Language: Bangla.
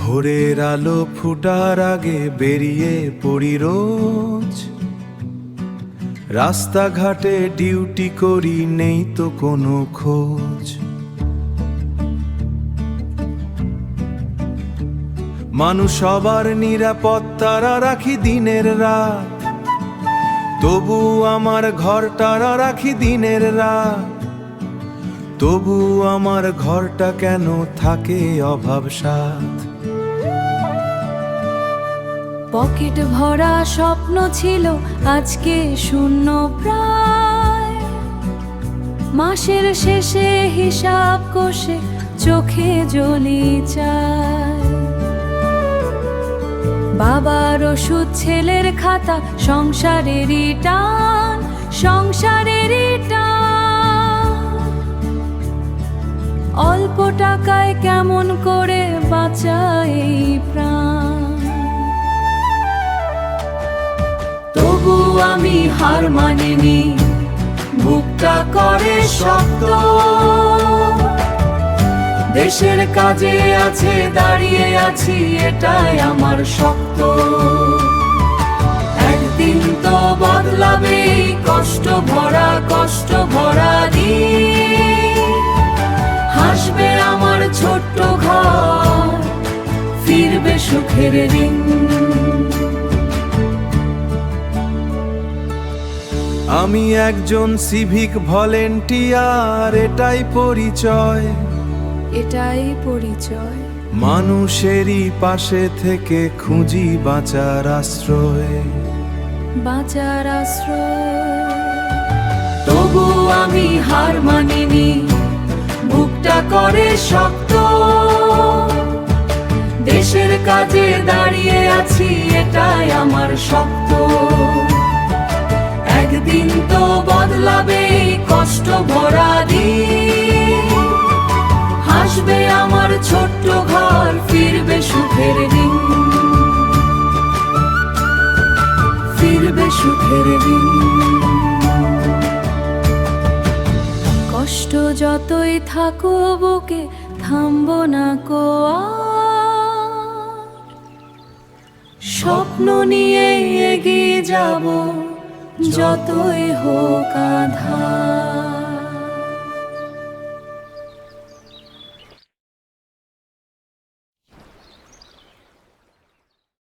ভোরের আলো ফুটার আগে বেরিয়ে পড়ি রোজ, রাস্তাঘাটে ডিউটি করি, নেই তো কোনো খোঁজ। মানুষ সবার নিরাপত্তারা রাখি দিনের রাত, তবু আমার ঘরটারা রাখি দিনের রাত। তবু আমার ঘরটা কেন থাকে অভাবসাৎ। পকেট ভরা স্বপ্ন ছিল, আজকে শূন্য প্রায়। মাসের শেষে হিসাব কষে চোখে জলি চায়। বাবার ওষুধ, ছেলের খাতা, সংসারেরই টান, সংসারেরই টান। অল্প টাকায় কেমন করে বাঁচাই প্রাণ। তবু আমি হার মানিনি, বুকটা করে শক্ত। দেশের কাজে আছে, দাঁড়িয়ে আছি, এটাই আমার শক্ত। একদিন তো বদলাবে কষ্ট ভরা দিন। হাসবে আমার ছোট্ট ঘর, ফিরবে সুখের দিন। আমি একজন সিভিক ভলেন্টিয়ার, এটাই পরিচয়, এটাই পরিচয়। মানুষেরই পাশে থেকে খুঁজি বাঁচার আশ্রয়, বাঁচার আশ্রয়। তবু আমি হার মানিনি, বুকটা করে শক্ত। দেশের কাজে দাঁড়িয়ে আছি, এটাই আমার শক্ত। একদিন তো বদলাবে কষ্ট ভরা দিন। হাসবে আমার ছোট্ট ঘর, ফিরবে সুখের দিন, ফিরবে সুখের দিন। কষ্ট যতই থাকুক বুকে, থামবো না কো আর। স্বপ্ন নিয়ে এগিয়ে যাব, যতই হোক আঁধার।